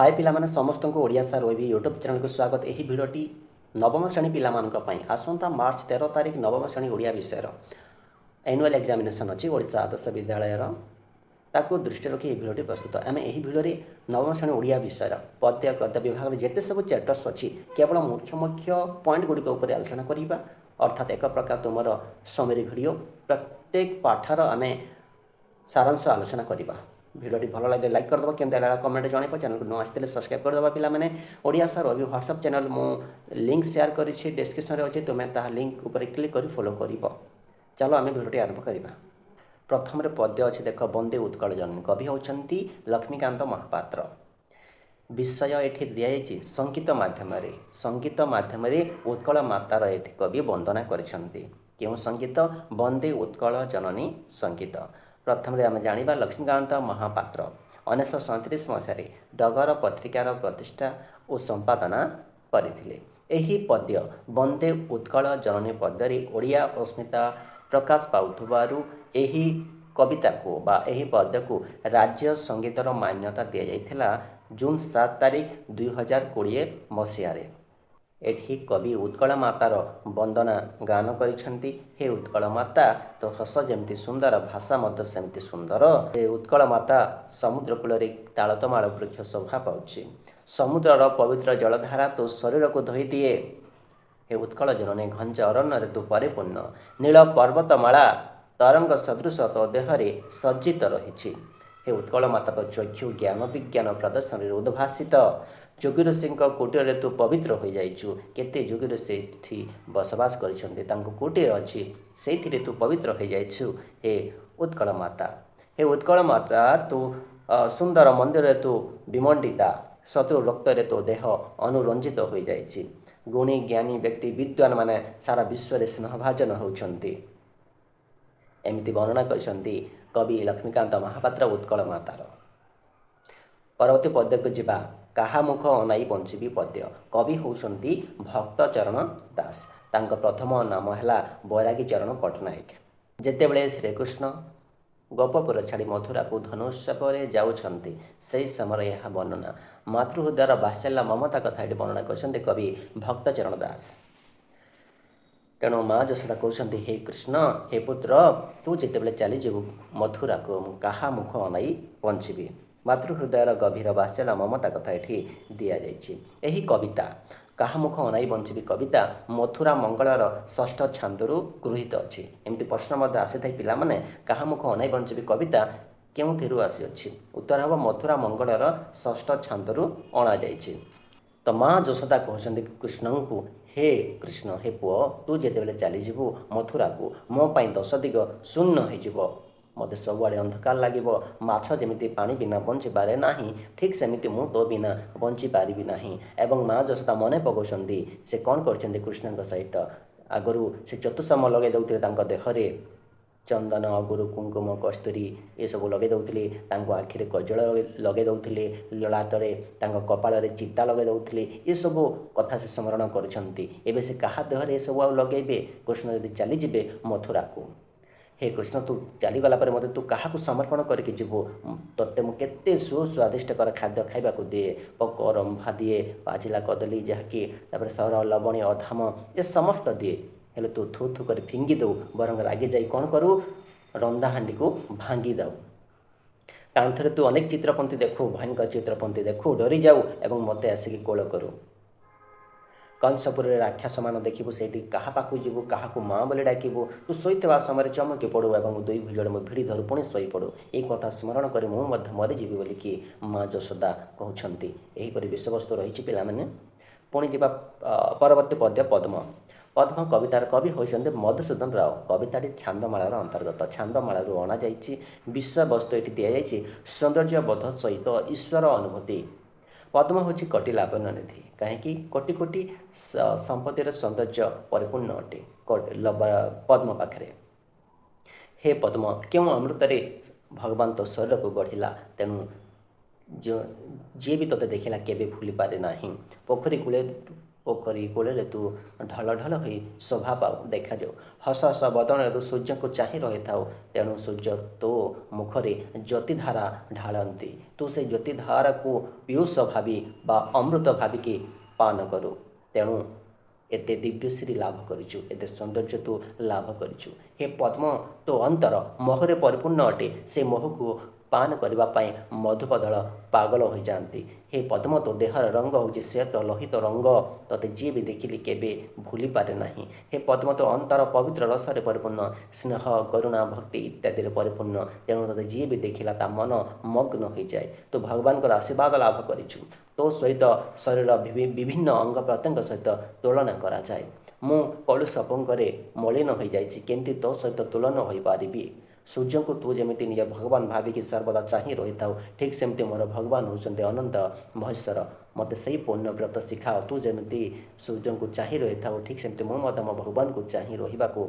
हाय पिलामाने समस्त को ओडिया सार ओबी यूट्यूब चैनल को स्वागत। यही भिडटी नवम श्रेणी पिलामानंई आसंता मार्च 13 तारिख नवम श्रेणी ओडिया विषय एनुअल एग्जामिनेशन अच्छी ओडिशा आदर्श विद्यालय ताकू दृष्टि रखी यह भिडटी प्रस्तुत। आम यही भिडियो नवम श्रेणी ओडिया विषय पद्य गद्य विभाग में जिते सब चैप्टर्स अच्छी केवल मुख्य मुख्य पॉइंट गुड़िक आलोचना करवा, अर्थात एक प्रकार तुम समरी भिडियो प्रत्येक पाठर आम सारांश आलोचना करवा। भिडियोटी भल लगे लाइक करदेव, केमती लगा कमेंट जनइब, चैनल को न आसते सब्सक्राइब करदेव। पिलाने ओडिया सार रवि व्हाट्सअप चैनल मु लिंक शेयर करी डिस्क्रिप्शन में अच्छे, तुम्हें ता लिंक उपर क्लिक कर फॉलो कर। चलो आम भिडियोटी आरंभ करवा। प्रथम पद्य अच्छे देख, बंदे उत्कल जननी। कवि होती लक्ष्मीकांत महापात्र। विषय ये दिखाई संगीत माध्यम संगीत माध्यम उत्कल मातार ये कवि वंदना करिसेंती। क्यों संगीत? वंदे उत्कल जननी संगीत। प्रथम आम जाना लक्ष्मीकांत महापात्र 1937 मसीह डगर पत्रिकार प्रतिष्ठा और संपादना करथिले। एही पद्य वंदे उत्कल जननी पद्य ओडिया अस्मिता प्रकाश पाउथुबारु एही कविता को बा एही पद्य को राज्य संगीतर मान्यता दि जाइथिला जून 7 तारिख 2020 मसीह। एठी कवि उत्कल मातार वंदना गान करिसेंती। हे उत्कल माता, तो हस जमती सुंदर, भाषा मत सेमती सुंदर। हे उत्कल माता समुद्र कूल तालतमाल वृक्ष शोभा पाउछि। समुद्रर पवित्र जलधारा तो शरीर को धोई दिए। हे उत्कल जननी, घंच अरण्य तू परिपूर्ण। नील पर्वतमाला तरंग सदृश तो देहरे सज्जित रही। हे उत्कल माता, तो चक्षु ज्ञान विज्ञान प्रदर्शन उद्भासित। जोगी ऋषि कुटीर तू पवित्र हो जाइचु। केते जोगी ऋषि बसवास करोटीर अच्छी से तू पवित्र हो जाइचु। हे उत्कल माता, हे उत्कल माता, तू सुंदर मंदिर तू विमंडिता। शत्रु रक्त तो देह अनुरंजित हो जाइछि। गुणी ज्ञानी व्यक्ति विद्वान माने सारा विश्व में स्नेहभाजन होती। एमती वर्णना करछंती कवि लक्ष्मीकांत महापात्र उत्कल मातार। परवर्ती पद्य को जीवा, काहा मुख अनाई बंचीबी पद्य। कवि होउछंती भक्तचरण दास। तांका प्रथम नाम है बैरागी चरण पट्टनायक। जेतेबेले श्रीकृष्ण गोपपुर छाड़ी मथुरा को धनुष्यपर जाउछंती से समय यह वर्णना मातृहृदयर बात्सल्य ममता कथा ये वर्णना करछंती कवि भक्तचरण दास। तेणु माँ यशोदा कहते, हे कृष्ण, हे पुत्र, तू जितेबले चलीजु मथुरा को क्या मुख अनाई बंचीबी। मातृहृदयर गभीर बात्सल्य ममता कथा ये दि जाइए। कविता क्या मुख अनाई बंचीबी कविता मथुरा मंगलर षष्ठ छांदरू गृहीत अच्छी। एमती प्रश्न आसी था पिलाने क्या मुख अनाई बंचीबी कविता क्यों आसी अच्छी? उत्तर हम मथुरा मंगलर षष्ठ छांदरू अणा जाइए। तो माँ यशोदा कहते कृष्ण को, हे कृष्ण, हे पुओ, तू जितेबले चलीजु मथुरा को मो पाई 10 दिग शून्य हो। मत सबुआड़े अंधकार लगे। माछ जमी पानी बिना बंची पारे ना, ठीक सेमती मु तो बिना बंची पारि ना। एवं माँ यशोदा मन पकाउछंती से कौन करछंती कृष्ण सहित। आगु से चतुष्सम लगे दौते देहरे चंदन अगुरु कुंकुम कस्तूरी ये सब लगे दौले। आखिरे कजल लगे दौले, ललाटरे कपाल चिता लगे दौले। ये सब कथा से स्मरण करुछंती। एबे से कहा देहरे सब लगे कृष्ण यदि चलीजे मथुरा को। हे कृष्ण, तू चलीगला पर मत तू क्या समर्पण करके जीवु? तोते मुझे सुस्वादिष्टकर खाद्य खाइबा दिए, पक रंभा दिए, पाचिला कदली जहाँकि सर लवणी अधाम ये समस्त दिए। हेले तू थू थू कर फिंगी दऊ, बरंग रागे जाई कौन करू? रंधा हांडी को भांगी दऊ। कांथरे तू अनेक चित्रपंथी देखू, भयंकर चित्रपंथी देखू, डरी जाऊ एवं मते आसिक कोल करू। कंसपुर राक्षस मान देखू, से क्या पाक जीवु, क्या माँ बोली डाकबू। तू शोता समय चमकी पड़ू और दुई भुजड़ भिड़ी धरू पुणी शई पड़ू। ये कथा स्मरण कर मरीजी बोलिकी माँ यशोदा कहते। यहीपरि विषयवस्तु रही पिलाने। पुणी जा परवर्ती पद्य पद्म। पद्म कवितार कवि होती मधुसूदन राव। कविताटी छांदमाଳାର अंतर्गत। छांदमाଳାରୁ अणा जाइए। विषय वस्तु ये दि जाइए सौंदर्यबोध सहित ईश्वर अनुभूति। पद्म हूँ कोटि लावण्य निधि। कहीं कोटि कोटि संपत्तिर सौंदर्य परिपूर्ण अटे पद्म पाखे। हे पद्म, क्यों अमृत भगवान तो शरीर को गढ़िला, तेणु जी भी तोते देखला केबे भूली पारे ना। पोखरी कूले पोखरी कूଳରେ ତୁ ଢଳ ଢଳ ହୋଇ ଶୋଭା ପାଉ ଦେଖାଯାଉ। ହସ ହସ ବଦନରେ ତୁ ସୂର୍ଯ୍ୟଙ୍କୁ ଚାହିଁ ରହିଥାଉ। ତେଣୁ ସୂର୍ଯ୍ୟ ତୋ ମୁଖରେ ଜ୍ୟୋତିଧାରା ଢାଳନ୍ତି। ତୁ ସେ ଜ୍ୟୋତିଧାରାକୁ ପିୟୁଷ ଭାବି ବା ଅମୃତ ଭାବିକି ପାନ କରୁ। ତେଣୁ ଏତେ ଦିବ୍ୟଶ୍ରୀ ଲାଭ କରିଛୁ, ଏତେ ସୌନ୍ଦର୍ଯ୍ୟ ତୁ ଲାଭ କରିଛୁ। ହେ ପଦ୍ମ, ତୋ ଅନ୍ତର ମୋହରେ ପରିପୂର୍ଣ୍ଣ ଅଟେ। ସେ ମୋହକୁ ପାନ କରିବା ପାଇଁ ମଧୁପଦଳ ପାଗଳ ହୋଇଯାଆନ୍ତି। ହେ ପଦ୍ମ, ତୋ ଦେହର ରଙ୍ଗ ହେଉଛି ଶ୍ଵେତ ଲୋହିତ ରଙ୍ଗ। ତୋତେ ଯିଏ ବି ଦେଖିଲି କେବେ ଭୁଲିପାରେ ନାହିଁ। ହେ ପଦ୍ମ, ତୋ ଅନ୍ତର ପବିତ୍ର ରସରେ ପରିପୂର୍ଣ୍ଣ, ସ୍ନେହ କରୁଣା ଭକ୍ତି ଇତ୍ୟାଦିରେ ପରିପୂର୍ଣ୍ଣ। ତେଣୁ ତୋତେ ଯିଏ ବି ଦେଖିଲା ତା ମନ ମଗ୍ନ ହୋଇଯାଏ। ତୁ ଭଗବାନଙ୍କର ଆଶୀର୍ବାଦ ଲାଭ କରିଛୁ। ତୋ ସହିତ ଶରୀର ବିଭିନ୍ନ ଅଙ୍ଗ ପ୍ରତ୍ୟଙ୍ଗ ସହିତ ତୁଳନା କରାଯାଏ। ମୁଁ କଳୁଷ ପଙ୍କରେ ମଳିନ ହୋଇଯାଇଛି, କେମିତି ତୋ ସହିତ ତୁଳନ ହୋଇପାରିବି? ସୂର୍ଯ୍ୟଙ୍କୁ ତୁ ଯେମିତି ନିଜ ଭଗବାନ ଭାବିକି ସର୍ବଦା ଚାହିଁ ରହିଥାଉ, ଠିକ୍ ସେମିତି ମୋର ଭଗବାନ ହେଉଛନ୍ତି ଅନନ୍ତ ମହେଶ୍ୱର। ମୋତେ ସେଇ ପୂର୍ଣ୍ଣବ୍ରତ ଶିଖାଅ। ତୁ ଯେମିତି ସୂର୍ଯ୍ୟଙ୍କୁ ଚାହିଁ ରହିଥାଉ, ଠିକ୍ ସେମିତି ମୁଁ ମଧ୍ୟ ମୋ ଭଗବାନଙ୍କୁ ଚାହିଁ ରହିବାକୁ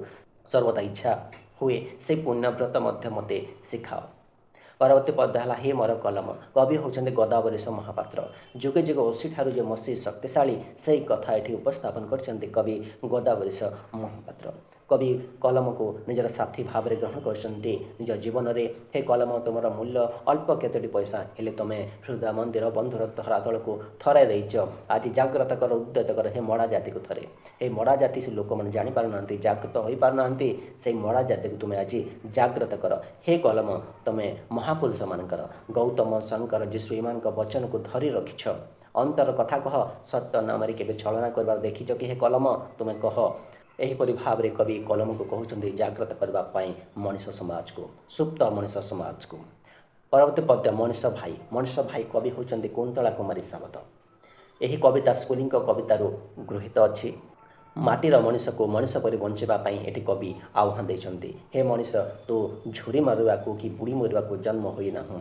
ସର୍ବଦା ଇଚ୍ଛା ହୁଏ। ସେଇ ପୂର୍ଣ୍ଣବ୍ରତ ମଧ୍ୟ ମୋତେ ଶିଖାଅ। ପରବର୍ତ୍ତୀ ପଦ ହେଲା, ହେ ମୋର କଲମ। କବି ହେଉଛନ୍ତି ଗଦାବରୀଶ ମହାପାତ୍ର। ଯୁଗେ ଯୁଗେ ଓସିଠାରୁ ଯେ ମସି ଶକ୍ତିଶାଳୀ, ସେଇ କଥା ଏଠି ଉପସ୍ଥାପନ କରିଛନ୍ତି କବି ଗଦାବରୀଶ ମହାପାତ୍ର। କବି କଲମକୁ ନିଜର ସାଥୀ ଭାବରେ ଗ୍ରହଣ କରିଛନ୍ତି ନିଜ ଜୀବନରେ। ହେ କଲମ, ତୁମର ମୂଲ୍ୟ ଅଳ୍ପ କେତୋଟି ପଇସା, ହେଲେ ତୁମେ ହୃଦୟ ମନ୍ଦିର ବନ୍ଧୁର ଧରାତଳକୁ ଥରାଇ ଦେଇଛ। ଆଜି ଜାଗ୍ରତ କର, ଉଦ୍ୟତ କର ହେ ମଡ଼ା ଜାତିକୁ ଥରେ। ଏ ମଡ଼ା ଜାତି ସେ ଲୋକମାନେ ଜାଣିପାରୁନାହାନ୍ତି, ଜାଗ୍ରତ ହୋଇପାରୁନାହାନ୍ତି। ସେଇ ମଡ଼ା ଜାତିକୁ ତୁମେ ଆଜି ଜାଗ୍ରତ କର। ହେ କଲମ, ତୁମେ ମହାପୁରୁଷମାନଙ୍କର ଗୌତମ, ଶଙ୍କର, ଯୀଶୁ ଏମାନଙ୍କ ବଚନକୁ ଧରି ରଖିଛ। ଅନ୍ତର କଥା କହ, ସତ୍ୟ ନାମରେ କେବେ ଛଳନା କରିବାର ଦେଖିଛ କି? ହେ କଲମ, ତୁମେ କହ। ଏହିପରି ଭାବରେ କବି କଲମକୁ କହୁଛନ୍ତି ଜାଗ୍ରତ କରିବା ପାଇଁ ମଣିଷ ସମାଜକୁ, ସୁପ୍ତ ମଣିଷ ସମାଜକୁ। ପରବର୍ତ୍ତୀ ପଦ୍ୟ, ମଣିଷ ଭାଇ। ମଣିଷ ଭାଇ କବି ହେଉଛନ୍ତି କୁନ୍ତଳା କୁମାରୀ ସାବତ। ଏହି କବିତା ସ୍କୁଲିଙ୍କ କବିତାରୁ ଗୃହୀତ ଅଛି। ମାଟିର ମଣିଷକୁ ମଣିଷ ପରି ବଞ୍ଚିବା ପାଇଁ ଏଠି କବି ଆହ୍ୱାନ ଦେଇଛନ୍ତି। ହେ ମଣିଷ, ତୁ ଝୁରି ମରିବାକୁ କି ବୁଡ଼ି ମରିବାକୁ ଜନ୍ମ ହୋଇନାହୁଁ।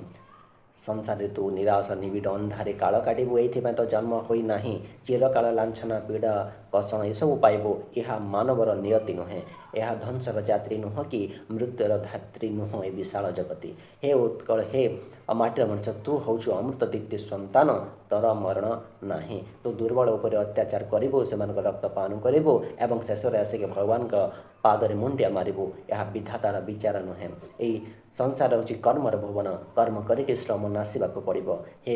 ସଂସାରରେ ତୁ ନିରାଶ ନିବିଡ଼ ଅନ୍ଧାରେ କାଳ କାଟିବୁ, ଏଇଥିପାଇଁ ତ ଜନ୍ମ ହୋଇନାହିଁ। ଚିରକାଳ ଲାଞ୍ଛନା ପୀଡ଼ା କଷଣ ଏସବୁ ପାଇବୁ, ଏହା ମାନବର ନିୟତି ନୁହେଁ। ଏହା ଧ୍ୱଂସର ଯାତ୍ରୀ ନୁହଁ କି ମୃତ୍ୟୁର ଧାତ୍ରୀ ନୁହଁ ଏ ବିଶାଳ ଜଗତି। ହେ ଉତ୍କଳ, ହେ ମାଟିର ମଣିଷ, ତୁ ହେଉଛୁ ଅମୃତ ଦୀପ୍ତି ସନ୍ତାନ, ତୋର ମରଣ ନାହିଁ। ତୁ ଦୁର୍ବଳ ଉପରେ ଅତ୍ୟାଚାର କରିବୁ, ସେମାନଙ୍କ ରକ୍ତ ପାନ କରିବୁ ଏବଂ ଶେଷରେ ଆସିକି ଭଗବାନଙ୍କ ପାଦରେ ମୁଣ୍ଡିଆ ମାରିବୁ। ଏହା ବିଧାତାର ବିଚାର ନୁହେଁ। ଏହି ସଂସାର ହେଉଛି କର୍ମର ଭୁବନ, କର୍ମ କରିକି ଶ୍ରମ ନାଶିବାକୁ ପଡ଼ିବ। ହେ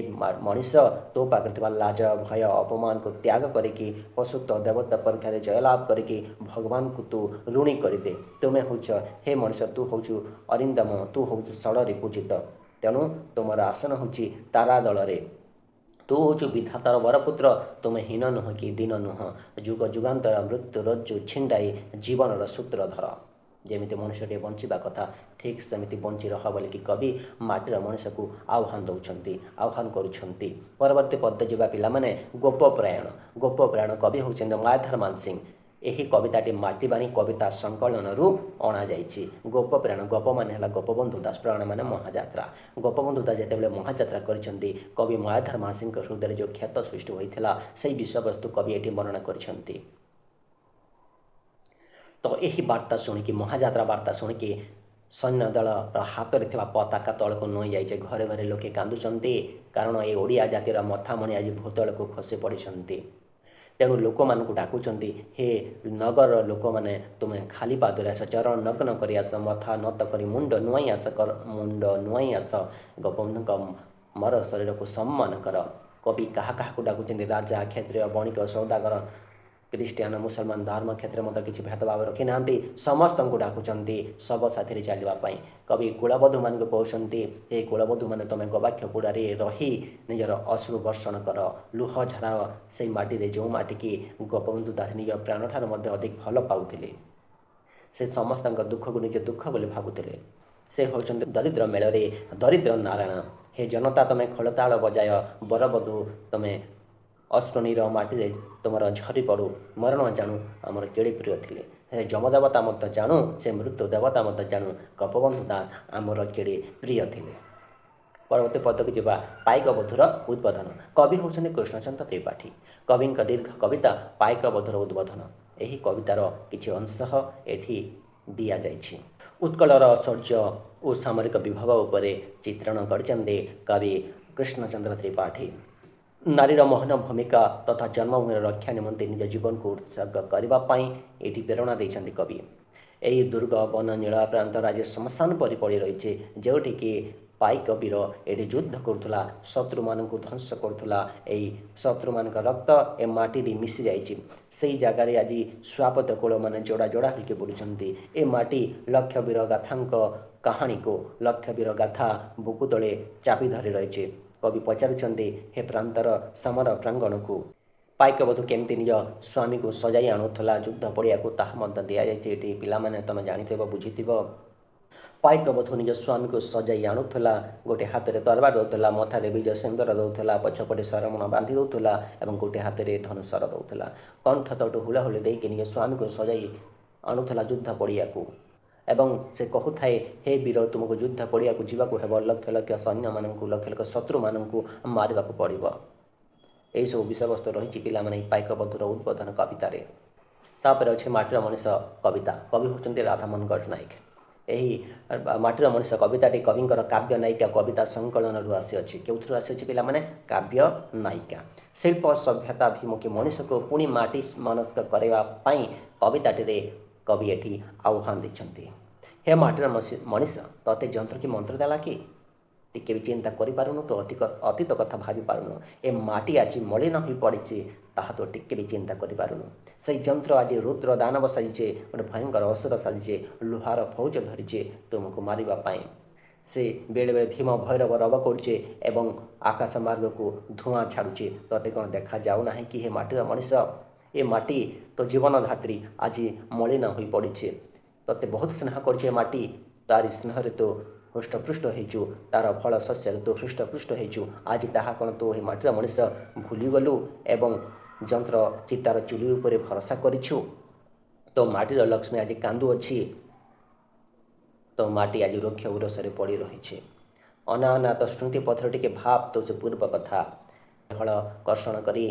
ମଣିଷ, ତୋ ପାଖରେ ଥିବା ଲାଜ ଭୟ ଅପମାନକୁ ତ୍ୟାଗ କରିକି ପଶୁତ୍ୱ ଦେବତା ପରୀକ୍ଷାରେ ଜୟଲାଭ କରିକି ଭଗବାନଙ୍କୁ ତୁ ଋଣୀ କରିଦେ। ତୁମେ ହେଉଛ, ହେ ମଣିଷ, ତୁ ହେଉଛୁ ଅରିନ୍ଦମ, ତୁ ହେଉଛୁ ଷଡ଼ରେ ପୂଜିତ। ତେଣୁ ତୁମର ଆସନ ହେଉଛି ତାରା ଦଳରେ। ତୁ ହେଉଛୁ ବିଧାତାର ବରପୁତ୍ର। ତୁମେ ହୀନ ନୁହଁ କି ଦୀନ ନୁହଁ। ଯୁଗ ଯୁଗାନ୍ତର ମୃତ୍ୟୁ ରଜ୍ଜୁ ଛିଣ୍ଡାଇ ଜୀବନର ସୂତ୍ରଧର। ଯେମିତି ମଣିଷଟିଏ ବଞ୍ଚିବା କଥା, ଠିକ୍ ସେମିତି ବଞ୍ଚି ରହ ବୋଲିକି କବି ମାଟିର ମଣିଷକୁ ଆହ୍ୱାନ ଦେଉଛନ୍ତି, ଆହ୍ୱାନ କରୁଛନ୍ତି। ପରବର୍ତ୍ତୀ ପଦ୍ୟ ଯିବା ପିଲାମାନେ, ଗୋପପ୍ରାୟଣ। ଗୋପପ୍ରାୟଣ କବି ହେଉଛନ୍ତି ମାୟାଧର ମାନସିଂହ। ଏହି କବିତାଟି ମାଟିବାଣୀ କବିତା ସଂକଳନରୁ ଅଣାଯାଇଛି। ଗୋପପ୍ରାଣ, ଗୋପ ମାନେ ହେଲା ଗୋପବନ୍ଧୁ ଦାସ, ପ୍ରାଣ ମାନେ ମହାଯାତ୍ରା। ଗୋପବନ୍ଧୁ ଦାସ ଯେତେବେଳେ ମହାଯାତ୍ରା କରିଛନ୍ତି, କବି ମାୟାଧର ମାନସିଂହଙ୍କ ହୃଦୟରେ ଯେଉଁ କ୍ଷତ ସୃଷ୍ଟି ହୋଇଥିଲା, ସେହି ବିଷୟବସ୍ତୁ କବି ଏଠି ବର୍ଣ୍ଣନା କରିଛନ୍ତି। ତ ଏହି ବାର୍ତ୍ତା ଶୁଣିକି, ମହାଯାତ୍ରା ବାର୍ତ୍ତା ଶୁଣିକି ସୈନ୍ୟ ଦଳର ହାତରେ ଥିବା ପତାକା ତଳକୁ ନଇଁ ଯାଇଛି। ଘରେ ଘରେ ଲୋକେ କାନ୍ଦୁଛନ୍ତି, କାରଣ ଏ ଓଡ଼ିଆ ଜାତିର ମଥାମଣି ଆଜି ଭୂତଳକୁ ଖସି ପଡ଼ିଛନ୍ତି। ତେଣୁ ଲୋକମାନଙ୍କୁ ଡାକୁଛନ୍ତି, ହେ ନଗରର ଲୋକମାନେ, ତୁମେ ଖାଲି ପାଦରେ ଆସ, ଚରଣ ନଗ୍ନ କରି ଆସ, ମଥା ନତ କରି ମୁଣ୍ଡ ନୁଆଇଁ ଆସ, ମୁଣ୍ଡ ନୁଆଇଁ ଆସ, ଗୋପବନ୍ଧୁଙ୍କ ମର ଶରୀରକୁ ସମ୍ମାନ କର। କବି କାହା କାହାକୁ ଡାକୁଛନ୍ତି? ରାଜା, କ୍ଷତ୍ରିୟ, ବଣିକ, ସୌଦାଗର, ଖ୍ରୀଷ୍ଟିଆନ, ମୁସଲମାନ ଧର୍ମ କ୍ଷେତ୍ରରେ ମଧ୍ୟ କିଛି ଭେଦଭାବ ରଖିନାହାନ୍ତି। ସମସ୍ତଙ୍କୁ ଡାକୁଛନ୍ତି ଶବ ସାଥିରେ ଚାଲିବା ପାଇଁ। କବି କୁଳବଧୂମାନଙ୍କୁ କହୁଛନ୍ତି, ହେ କୁଳବଧୂମାନେ, ତୁମେ ଗବାକ୍ଷ କୁଡ଼ାରେ ରହି ନିଜର ଅଶ୍ରୁ ବର୍ଷଣ କର, ଲୁହ ଝରାଅ ସେଇ ମାଟିରେ, ଯେଉଁ ମାଟିକି ଗୋପବନ୍ଧୁ ଦାସ ନିଜ ପ୍ରାଣଠାରୁ ମଧ୍ୟ ଅଧିକ ଭଲ ପାଉଥିଲେ। ସେ ସମସ୍ତଙ୍କ ଦୁଃଖକୁ ନିଜ ଦୁଃଖ ବୋଲି ଭାବୁଥିଲେ। ସେ ହେଉଛନ୍ତି ଦରିଦ୍ର ମେଳରେ ଦରିଦ୍ର ନାରାୟଣ। ହେ ଜନତା, ତୁମେ ଖୋଳତାଳ ବଜାୟ, ବରବଧୂ ତୁମେ ଅଶ୍ରୁନୀର ମାଟିରେ ତୁମର ଝରି ପଡ଼ୁ। ମରଣ ଜାଣୁ ଆମର କେଡ଼େ ପ୍ରିୟ ଥିଲେ। ସେ ଯମଦେବତା ମଧ୍ୟ ଜାଣୁ, ସେ ମୃତ୍ୟୁ ଦେବତା ମଧ୍ୟ ଜାଣୁ, ଗୋପବନ୍ଧୁ ଦାସ ଆମର କେଡ଼େ ପ୍ରିୟ ଥିଲେ। ପରବର୍ତ୍ତୀ ପଦକୁ ଯିବା, ପାଇକ ବଧୂର ଉଦ୍ବୋଧନ। କବି ହେଉଛନ୍ତି କୃଷ୍ଣଚନ୍ଦ୍ର ତ୍ରିପାଠୀ। କବିଙ୍କ ଦୀର୍ଘ କବିତା ପାଇକ ବଧୂର ଉଦ୍ବୋଧନ। ଏହି କବିତାର କିଛି ଅଂଶ ଏଠି ଦିଆଯାଇଛି। ଉତ୍କଳର ଶୌର୍ଯ୍ୟ ଓ ସାମରିକ ବିଭବ ଉପରେ ଚିତ୍ରଣ କରିଛନ୍ତି କବି କୃଷ୍ଣଚନ୍ଦ୍ର ତ୍ରିପାଠୀ। नारीर महन भूमिका तथा जन्मभूमिर रक्षा निमंते निज जीवन को उत्सर्ग करने ये प्रेरणा देते कवि। यही दुर्ग वन नीला प्रांत राज्य श्मशान परी पड़ी रही जोटिकी पाइक वीर ये युद्ध करुला शत्रु मान ध्वंस करुला शत्रु मान रक्त ए माटी मिशि जाई जगार आज स्वापत कूल मैंने जोड़ा जोड़ा होकर बुलूँ ए माटी लक्ष वीर गाथा कहानी को लक्ष वीर गाथा बुकु तले चापी धरी रही। कवि पचारुंट हे प्रांतर समर प्रांगण को पाइकबधू केमती निज स्वामी को सजाई आणुला युद्ध पड़िया को ताहा दि जाए पिलाने तुम जानी बुझी पाइकबधू निज स्वामी को सजाई आणुला गोटे हाथ में तरबार दौला मथारे विजय सिंदूर दौला पछपटे सरमण बांधि दौला और गोटे हाथ में धनुषर दौला कंठ तटू हुलाहुली देकी निज स्वामी को सजाई आणुला युद्ध पड़िया को एवं से कहूए हे वीर तुमको युद्ध पड़िया को जीवाक हेब लक्ष लक्ष सैन्य मान लक्ष लक्ष शत्रु मानू मारे पड़ो। यही सब विषय वस्तु रही पाने पाइकबधूर उद्बोधन कवितार। तापर अच्छे माटीर मनीष कविता कवि होती राधामोहन गणनायक। यही माटीर मनीष कविताटी कविंकर काव्य नायिका कविता संकलन आसी क्यों आसी पाने काव्य नायिका शिल्प सभ्यताभिमुखी मनीष को पुणी माटी मनस्क करने कविताटी कवि एठी आह्वान देते। हे माटीर मनीष तते जंत्र की मंत्र देला कि टिके भी चिंता करूँ तो अतीत कथा भावी पारुनु ए माटी आज मलिन हो पड़ी ताहा तो टिके भी चिंता करूँ से जंत्र आज रुद्र दानव साजिचे गोटे भयंकर असुर साजिचे लुहार फौज धरीचे तुमको मारे से बेले बेले भीम भैरव रव करे एवं आकाश मार्ग को धूआं छाड़ुचे तते कौन देखा जाऊना कि हे माटीर मनीष ए माटी तो जीवन धात्री आज मलिन हो पड़ी तते बहुत स्नेह कर माटी तारी स्नेह तो हृष्टपृष्ट हो तार फल शस्य तो हृष्टपृष्ट हो आज ताहा कौन तो हे माटीर मनीष भूलीगलु एवं जंत्र चितार चुली उपर भरोसा करिछु तो माटीर लक्ष्मी आज कांदु अच्छी तो माटी आज रुक्ष उरसरे पड़ी रही अना तो स्मृति पथर टिके भाव तो पूर्व कथा फल कर्षण करी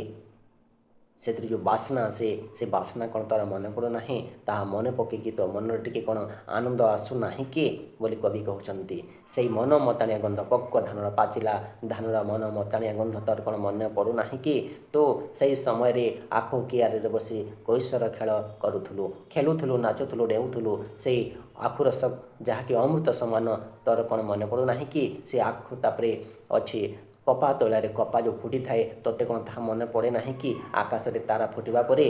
से जो बासना आसे से बासना कौन तार मन पड़ना ताहा मन पकईकि तो मन टिके कौन आनंद आसूना कि बोली कवि कहते से मन मताणिया गंध पक्व धानर पाचिला धानर मन मताणिया गंध तार कौन मन पड़ूना कि तो से समय आखो कियारे बसी कैशोर खेल करूँ खेलुलु नाचुलु डेउलु से आखु रस जहाँकि अमृत समान तार कौन मन पड़ूना कि से आखु तापर अच्छी कपा तैल कपा जो फुटी थाए तोते कौन था मन पड़े ना कि आकाश में तारा फुटवा पर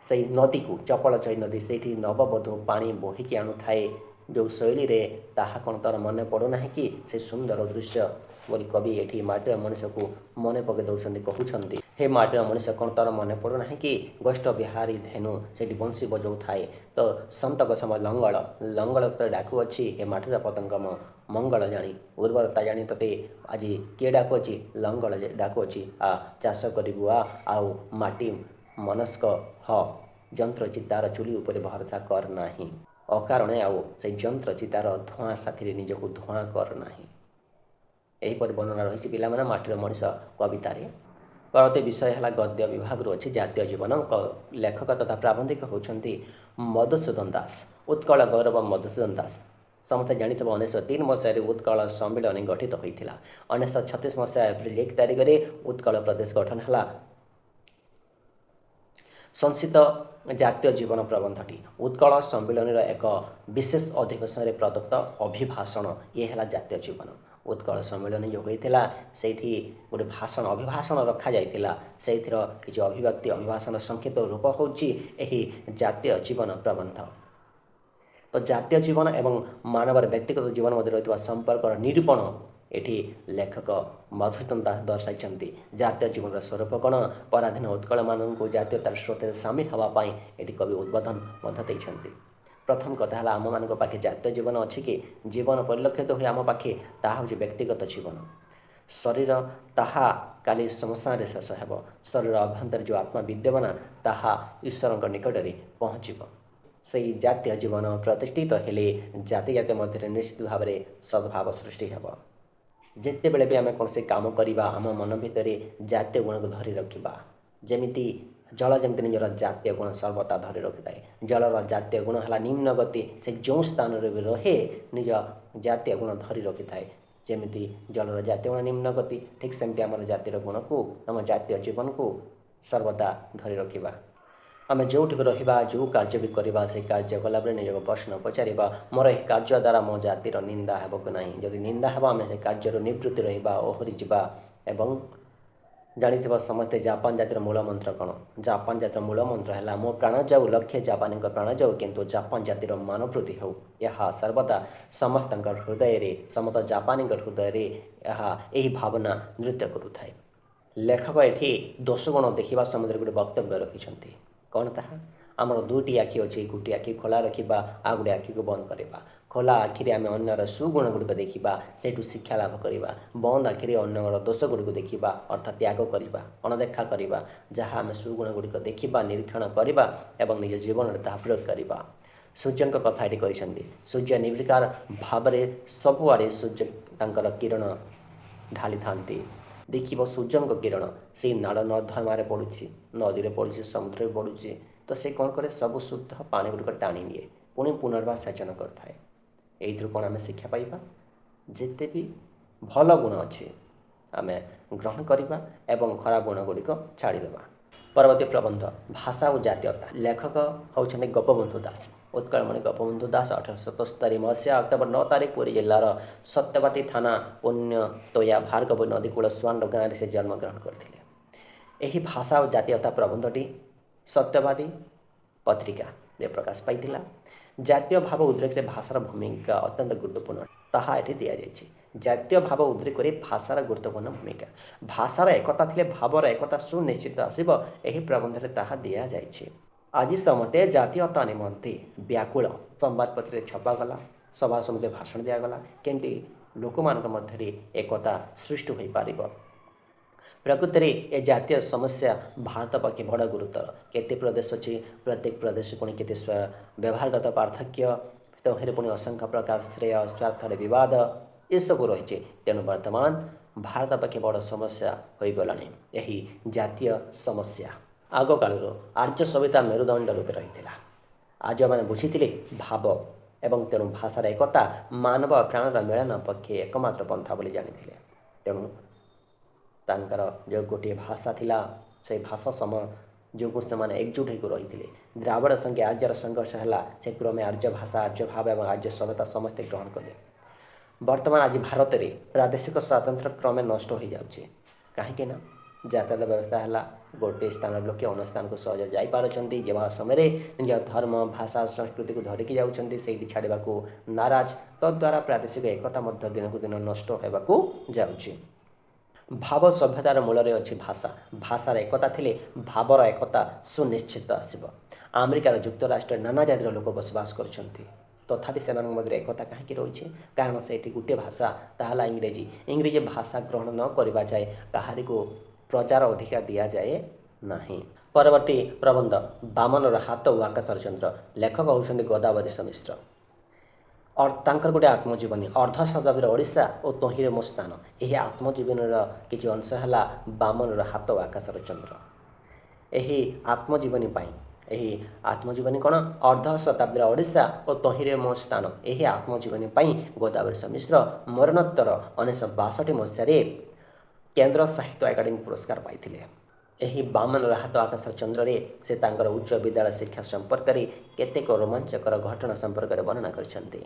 से नदी को चपल चई नदी से नवबधू पानी बोहिकी आणु थाए जो शैली रे ताहा कौन तार मन पड़ूना कि से सुंदर दृश्य बोली कवि ये माटीर मनीष को मन पकई दौरान कहते हे माटीर मनीष कौन तार मन पड़ूना कि गोष्ठ बिहारी धेनु से बंशी बजाऊ थाए तो संतक समय लंगल लंगल तो डाकू अच्छी हे माटीर पतंगम मंगल जानी उर्वरता जानी तते आज किए डाकू अच्छी लंगल डाकू अच्छी आ चाष करू आउ माटी मनस्क ह जंत्र चितार चुली उपर भरोसा करना अकारणे आउ से जंत्र चितार धूआं साथी निजक धूआं करना यहीपर वर्णना रही पाने माटीर मनीष कवितार। परवर्ती विषय है गद्य विभाग अच्छी जातीय जीवन लेखक तथा प्राबंधिक होती मधुसूदन दास उत्कल गौरव मधुसूदन दास समस्त जानी 1903 मसीह उत्कल सम्मेलन गठित होता 1936 मसीहा एप्रिल 1 तारिख में उत्कल प्रदेश गठन है। संक्षिप्त जातीय जीवन प्रबंधटी उत्कल सम्मेलन एक विशेष अधिवेशन में प्रदत्त अभिभाषण ये है जातीय जीवन उत्कल सम्मेलन जो होता से गोटे भाषण अभिभाषण रखा जाइथिला से किसी अभिव्यक्ति अभिभाषण संक्षिप्त रूप होची जातीय जीवन प्रबंध। तो जातीय जीवन एवं मानवर व्यक्तिगत जीवन मध्य रही संपर्क निरूपण एठी लेखक मधुसूदन दास दर्शाई जातीय जीवन स्वरूप कौन पराधीन उत्कल मानू जातीयतार स्रोत सामिल हाँपाई ये कवि उद्बोधन देते। प्रथम कथा है आम मान पाखे जातीय जीवन अच्छी कि जीवन परिलक्षित हुए आम पाखे ताहा हूँ व्यक्तिगत जीवन शरीर ताहा काली श्मशान शेष हो शरीर अभ्यंतर जो आत्मा विद्यमान ताहा ईश्वर निकट में पहुँचब से जातीय जीवन प्रतिष्ठित हेले जाति जाति मध्य निश्चित भाव में सद्भाव सृष्टि हो जिते बेले भी आम कौन से काम करवा आम मन भितर जातीय गुण को धरी रखा जमीती जल जमी निजर जातीय गुण सर्वदा धरी रखी थाए जलर जातीय गुण है निम्न गति से जो स्थान भी रहे निज जातीय गुण धरी रखी थाए ଯେମିତି ଜଳର ଜାତୀୟ ଗୁଣ ନିମ୍ନ ଗତି, ଠିକ୍ ସେମିତି ଆମର ଜାତିର ଗୁଣକୁ ଆମ ଜାତୀୟ ଜୀବନକୁ ସର୍ବଦା ଧରି ରଖିବା। ଆମେ ଯେଉଁଠିକୁ ରହିବା, ଯେଉଁ କାର୍ଯ୍ୟ ବି କରିବା, ସେହି କାର୍ଯ୍ୟ କଲାବେଳେ ନିଜକୁ ପ୍ରଶ୍ନ ପଚାରିବା, ମୋର ଏହି କାର୍ଯ୍ୟ ଦ୍ୱାରା ମୋ ଜାତିର ନିନ୍ଦା ହେବ କି ନାହିଁ। ଯଦି ନିନ୍ଦା ହେବ ଆମେ ସେ କାର୍ଯ୍ୟରୁ ନିବୃତ୍ତି ରହିବା, ଓହରି ଯିବା। ଏବଂ ଜାଣିଥିବା ସମସ୍ତେ ଜାପାନ ଜାତିର ମୂଳ ମନ୍ତ୍ର କ'ଣ? ଜାପାନ ଜାତିର ମୂଳ ମନ୍ତ୍ର ହେଲା ମୋ ପ୍ରାଣ ଯାଉ ଲକ୍ଷେ ଜାପାନୀଙ୍କ ପ୍ରାଣ ଯାଉ କିନ୍ତୁ ଜାପାନ ଜାତିର ମାନବୃତ୍ତି ହେଉ। ଏହା ସର୍ବଦା ସମସ୍ତଙ୍କ ହୃଦୟରେ, ସମସ୍ତ ଜାପାନୀଙ୍କ ହୃଦୟରେ ଏହି ଭାବନା ନୃତ୍ୟ କରୁଥାଏ। ଲେଖକ ଏଠି ଦୋଷଗୁଣ ଦେଖିବା ସମୟରେ ଗୋଟେ ବକ୍ତବ୍ୟ ରଖିଛନ୍ତି। କ'ଣ ତାହା? ଆମର ଦୁଇଟି ଆଖି ଅଛି, ଗୋଟିଏ ଆଖି ଖୋଲା ରଖିବା, ଆଉ ଗୋଟିଏ ଆଖିକୁ ବନ୍ଦ କରିବା। ଖୋଲା ଆଖିରେ ଆମେ ଅନ୍ୟର ସୁଗୁଣ ଗୁଡ଼ିକ ଦେଖିବା, ସେଇଠୁ ଶିକ୍ଷା ଲାଭ କରିବା। ବନ୍ଦ ଆଖିରେ ଅନ୍ୟର ଦୋଷ ଗୁଡ଼ିକୁ ଦେଖିବା, ଅର୍ଥାତ୍ ତ୍ୟାଗ କରିବା, ଅଣଦେଖା କରିବା। ଯାହା ଆମେ ସୁଗୁଣ ଗୁଡ଼ିକ ଦେଖିବା, ନିରୀକ୍ଷଣ କରିବା ଏବଂ ନିଜ ଜୀବନରେ ତାହା ପ୍ରୟୋଗ କରିବା। ସୂର୍ଯ୍ୟଙ୍କ କଥା ଏଠି କହିଛନ୍ତି। ସୂର୍ଯ୍ୟ ନିର୍ବିକାର ଭାବରେ ସବୁଆଡ଼େ ସୂର୍ଯ୍ୟ ତାଙ୍କର କିରଣ ଢାଳିଥାନ୍ତି। ଦେଖିବ ସୂର୍ଯ୍ୟଙ୍କ କିରଣ ସେଇ ନାଳ ନର୍ଦ୍ଦମାରେ ପଡ଼ୁଛି, ନଦୀରେ ପଡ଼ୁଛି, ସମୁଦ୍ରରେ ପଡ଼ୁଛି, ତ ସେ କ'ଣ କରେ? ସବୁ ଶୁଦ୍ଧ ପାଣି ଗୁଡ଼ିକ ଟାଣି ନିଏ, ପୁଣି ପୁନର୍ବାର ସେଚନ କରିଥାଏ। ଏଇଥିରୁ କ'ଣ ଆମେ ଶିକ୍ଷା ପାଇବା? ଯେତେ ବି ଭଲ ଗୁଣ ଅଛି ଆମେ ଗ୍ରହଣ କରିବା ଏବଂ ଖରାପ ଗୁଣ ଗୁଡ଼ିକ ଛାଡ଼ିଦେବା। ପରବର୍ତ୍ତୀ ପ୍ରବନ୍ଧ ଭାଷା ଓ ଜାତୀୟତା। ଲେଖକ ହେଉଛନ୍ତି ଗୋପବନ୍ଧୁ ଦାସ। ଉତ୍କଳମଣି ଗୋପବନ୍ଧୁ ଦାସ 1877 ମସିହା ଅକ୍ଟୋବର 9 ତାରିଖ ପୁରୀ ଜିଲ୍ଲାର ସତ୍ୟବାଦୀ ଥାନା ପୁଣ୍ୟତୋୟା ଭାର୍ଗବୀ ନଦୀକୂଳ ସୁଆଣ୍ଡ ଗାଁରେ ସେ ଜନ୍ମଗ୍ରହଣ କରିଥିଲେ। ଏହି ଭାଷା ଓ ଜାତୀୟତା ପ୍ରବନ୍ଧଟି ସତ୍ୟବାଦୀ ପତ୍ରିକାରେ ପ୍ରକାଶ ପାଇଥିଲା। ଜାତୀୟ ଭାବ ଉଦ୍ରେକରେ ଭାଷାର ଭୂମିକା ଅତ୍ୟନ୍ତ ଗୁରୁତ୍ୱପୂର୍ଣ୍ଣ, ତାହା ଏଠି ଦିଆଯାଇଛି। ଜାତୀୟ ଭାବ ଉଦ୍ରେକରେ ଭାଷାର ଗୁରୁତ୍ୱପୂର୍ଣ୍ଣ ଭୂମିକା। ଭାଷାର ଏକତା ଥିଲେ ଭାବର ଏକତା ସୁନିଶ୍ଚିତ ଆସିବ, ଏହି ପ୍ରବନ୍ଧରେ ତାହା ଦିଆଯାଇଛି। ଆଜି ସମସ୍ତେ ଜାତୀୟତା ନିମନ୍ତେ ବ୍ୟାକୁଳ। ସମ୍ବାଦପତ୍ରରେ ଛପାଗଲା, ସଭା ସମିତିରେ ଭାଷଣ ଦିଆଗଲା, କେମିତି ଲୋକମାନଙ୍କ ମଧ୍ୟରେ ଏକତା ସୃଷ୍ଟି ହୋଇପାରିବ। ପ୍ରକୃତରେ ଏ ଜାତୀୟ ସମସ୍ୟା ଭାରତ ପକ୍ଷେ ବଡ଼ ଗୁରୁତର। କେତେ ପ୍ରଦେଶ ଅଛି, ପ୍ରତ୍ୟେକ ପ୍ରଦେଶ ପୁଣି କେତେ ବ୍ୟବହାରଗତ ପାର୍ଥକ୍ୟ, ତହିଁରେ ପୁଣି ଅସଂଖ୍ୟ ପ୍ରକାର ଶ୍ରେୟ ସ୍ୱାର୍ଥରେ ବିବାଦ ଏସବୁ ରହିଛି। ତେଣୁ ବର୍ତ୍ତମାନ ଭାରତ ପକ୍ଷେ ବଡ଼ ସମସ୍ୟା ହୋଇଗଲାଣି ଏହି ଜାତୀୟ ସମସ୍ୟା। ଆଗକାଳରୁ ଆର୍ଯ୍ୟ ସଭ୍ୟତା ମେରୁଦଣ୍ଡ ରୂପେ ରହିଥିଲା। ଆଜି ଆମେ ବୁଝିଥିଲେ ଭାବ ଏବଂ ତେଣୁ ଭାଷାର ଏକତା ମାନବ ପ୍ରାଣର ମିଳନ ପକ୍ଷେ ଏକମାତ୍ର ପନ୍ଥା ବୋଲି ଜାଣିଥିଲେ। ତେଣୁ ତାଙ୍କର ଯେଉଁ ଗୋଟିଏ ଭାଷା ଥିଲା, ସେହି ଭାଷା ଯୋଗୁଁ ସେମାନେ ଏକଜୁଟ ହୋଇକି ରହିଥିଲେ। ଦ୍ରାବିଡ଼ ସଙ୍ଗେ ଆର୍ଯ୍ୟର ସଂଘର୍ଷ ହେଲା, ସେ କ୍ରମେ ଆର୍ଯ୍ୟ ଭାଷା, ଆର୍ଯ୍ୟ ଭାବ ଏବଂ ଆର୍ଯ୍ୟ ସଭ୍ୟତା ସମସ୍ତେ ଗ୍ରହଣ କଲେ। ବର୍ତ୍ତମାନ ଆଜି ଭାରତରେ ପ୍ରାଦେଶିକ ସ୍ୱାତନ୍ତ୍ର୍ୟ କ୍ରମେ ନଷ୍ଟ ହୋଇଯାଉଛି। କାହିଁକି ନା ଯାତାୟାତ ବ୍ୟବସ୍ଥା ହେଲା, ଗୋଟିଏ ସ୍ଥାନର ଲୋକେ ଅନ୍ୟ ସ୍ଥାନକୁ ସହଜରେ ଯାଇପାରୁଛନ୍ତି। ଯିବା ସମୟରେ ନିଜ ଧର୍ମ, ଭାଷା, ସଂସ୍କୃତିକୁ ଧରିକି ଯାଉଛନ୍ତି, ସେଇଠି ଛାଡ଼ିବାକୁ ନାରାଜ। ତଦ୍ୱାରା ପ୍ରାଦେଶିକ ଏକତା ମଧ୍ୟ ଦିନକୁ ଦିନ ନଷ୍ଟ ହେବାକୁ ଯାଉଛି। ଭାବ ସଭ୍ୟତାର ମୂଳରେ ଅଛି ଭାଷା। ଭାଷାର ଏକତା ଥିଲେ ଭାବର ଏକତା ସୁନିଶ୍ଚିତ ଆସିବ। ଆମେରିକାର ଯୁକ୍ତରାଷ୍ଟ୍ରରେ ନାନା ଜାତିର ଲୋକ ବସବାସ କରୁଛନ୍ତି, ତଥାପି ସେମାନଙ୍କ ମଧ୍ୟରେ ଏକତା କାହିଁକି ରହିଛି? କାରଣ ସେଇଠି ଗୋଟିଏ ଭାଷା, ତାହା ହେଲା ଇଂରେଜୀ। ଇଂରେଜୀ ଭାଷା ଗ୍ରହଣ ନ କରିବା ଯାଏ କାହାରିକୁ ପ୍ରଚାର ଅଧିକାର ଦିଆଯାଏ ନାହିଁ। ପରବର୍ତ୍ତୀ ପ୍ରବନ୍ଧ ବାମନର ହାତ ଓ ଆକାଶର ଚନ୍ଦ୍ର। ଲେଖକ ହେଉଛନ୍ତି ଗୋଦାବରୀଶ ମିଶ୍ର। ତାଙ୍କର ଗୋଟେ ଆତ୍ମଜୀବନୀ ଅର୍ଦ୍ଧ ଶତାବ୍ଦୀର ଓଡ଼ିଶା ଓ ତହିଁରେ ମୋ ସ୍ଥାନ। ଏହି ଆତ୍ମଜୀବନୀର କିଛି ଅଂଶ ହେଲା ବାମନର ହାତ ଓ ଆକାଶର ଚନ୍ଦ୍ର। ଏହି ଆତ୍ମଜୀବନୀ କ'ଣ? ଅର୍ଦ୍ଧ ଶତାବ୍ଦୀର ଓଡ଼ିଶା ଓ ତହିଁରେ ମୋ ସ୍ଥାନ। ଏହି ଆତ୍ମଜୀବନୀ ପାଇଁ ଗୋଦାବରୀଶ ମିଶ୍ର ମରଣୋତ୍ତର 1962 ମସିହାରେ କେନ୍ଦ୍ର ସାହିତ୍ୟ ଏକାଡେମୀ ପୁରସ୍କାର ପାଇଥିଲେ। ଏହି ବାମନର ହାତ ଆକାଶର ଚନ୍ଦ୍ରରେ ସେ ତାଙ୍କର ଉଚ୍ଚ ବିଦ୍ୟାଳୟ ଶିକ୍ଷା ସମ୍ପର୍କରେ କେତେକ ରୋମାଞ୍ଚକର ଘଟଣା ସମ୍ପର୍କରେ ବର୍ଣ୍ଣନା କରିଛନ୍ତି।